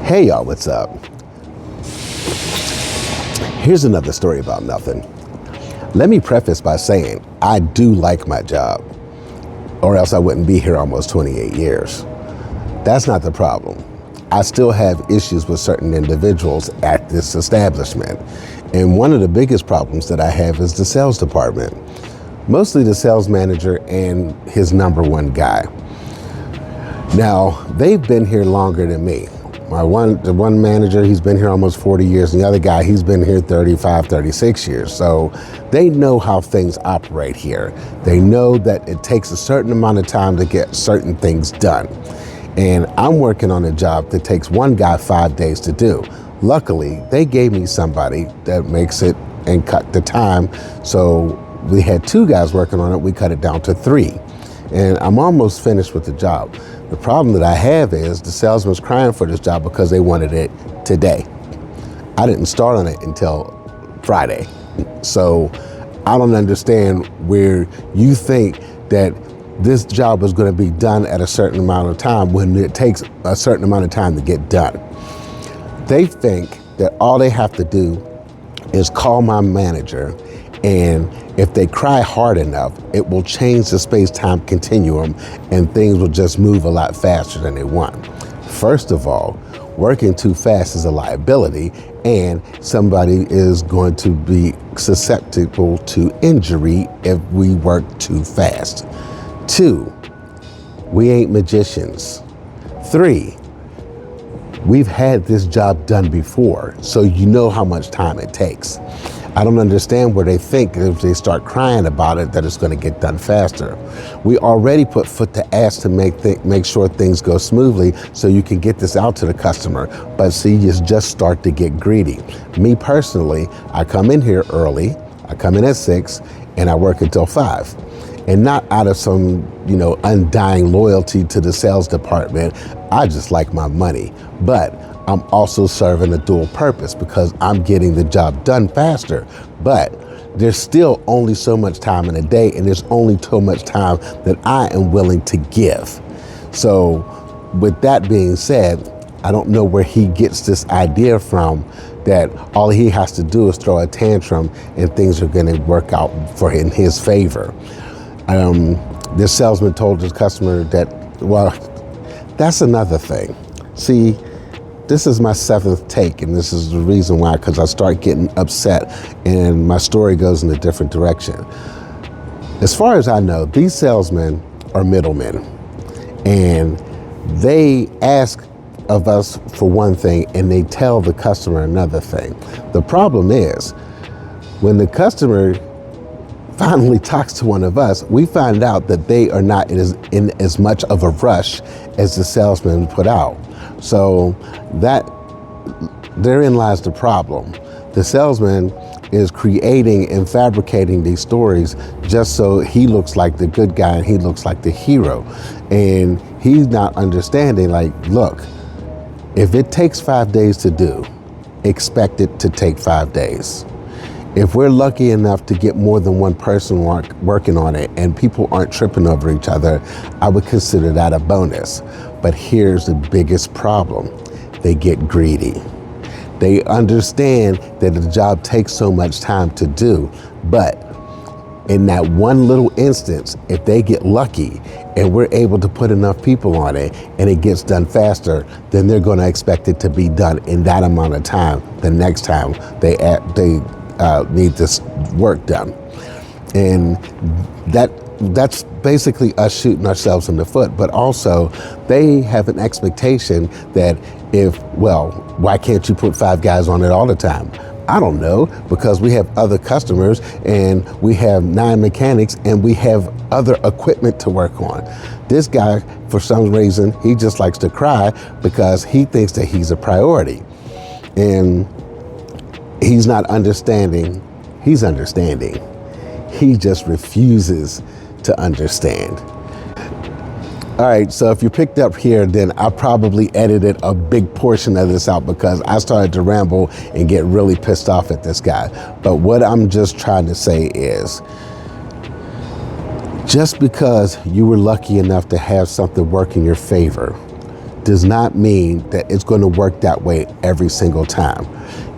Hey y'all, what's up? Here's another story about nothing. Let me preface by saying I do like my job, or else I wouldn't be here almost 28 years. That's not the problem. I still have issues with certain individuals at this establishment. And one of the biggest problems that I have is the sales department. Mostly the sales manager and his number one guy. Now, they've been here longer than me. The one manager, he's been here almost 40 years, and the other guy, he's been here 35, 36 years. So they know how things operate here. They know that it takes a certain amount of time to get certain things done. And I'm working on a job that takes one guy 5 days to do. Luckily, they gave me somebody that makes it and cut the time. So we had 2 guys working on it, we cut it down to 3. And I'm almost finished with the job. The problem that I have is the salesman's crying for this job because they wanted it today. I didn't start on it until Friday. So I don't understand where you think that this job is going to be done at a certain amount of time when it takes a certain amount of time to get done. They think that all they have to do is call my manager, and if they cry hard enough, it will change the space-time continuum and things will just move a lot faster than they want. First of all, working too fast is a liability, and somebody is going to be susceptible to injury if we work too fast. 2, we ain't magicians. 3, we've had this job done before, so you know how much time it takes. I don't understand where they think if they start crying about it that it's going to get done faster. We already put foot to ass to make sure things go smoothly so you can get this out to the customer. But see, you just start to get greedy. Me personally, I come in here early, I come in at 6 and I work until 5. And not out of some, undying loyalty to the sales department. I just like my money. But I'm also serving a dual purpose because I'm getting the job done faster. But there's still only so much time in a day, and there's only so much time that I am willing to give. So with that being said, I don't know where he gets this idea from that all he has to do is throw a tantrum and things are going to work out in his favor. This salesman told his customer that, well, that's another thing. See, this is my 7th take, and this is the reason why, because I start getting upset and my story goes in a different direction. As far as I know, these salesmen are middlemen, and they ask of us for one thing and they tell the customer another thing. The problem is, when the customer finally talks to one of us, we find out that they are not in as much of a rush as the salesman put out. So therein lies the problem. The salesman is creating and fabricating these stories just so he looks like the good guy and he looks like the hero. And he's not understanding, look, if it takes 5 days to do, expect it to take 5 days. If we're lucky enough to get more than one person working on it and people aren't tripping over each other, I would consider that a bonus. But here's the biggest problem. They get greedy. They understand that the job takes so much time to do, but in that one little instance, if they get lucky and we're able to put enough people on it and it gets done faster, then they're going to expect it to be done in that amount of time the next time they need this work done. And that's basically us shooting ourselves in the foot. But also, they have an expectation that why can't you put 5 guys on it all the time? I don't know, because we have other customers and we have 9 mechanics and we have other equipment to work on. This guy, for some reason, he just likes to cry because he thinks that he's a priority. And he's not understanding. He's understanding. He just refuses to understand. All right, so if you picked up here, then I probably edited a big portion of this out because I started to ramble and get really pissed off at this guy. But what I'm just trying to say is, just because you were lucky enough to have something work in your favor does not mean that it's going to work that way every single time.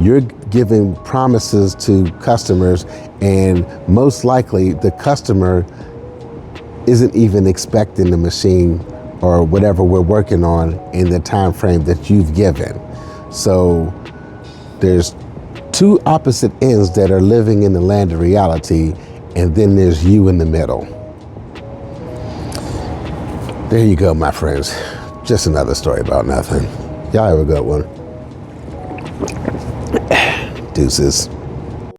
You're giving promises to customers, and most likely the customer isn't even expecting the machine or whatever we're working on in the time frame that you've given. So there's two opposite ends that are living in the land of reality, and then there's you in the middle. There you go, my friends. Just another story about nothing. Y'all have a good one. Deuces.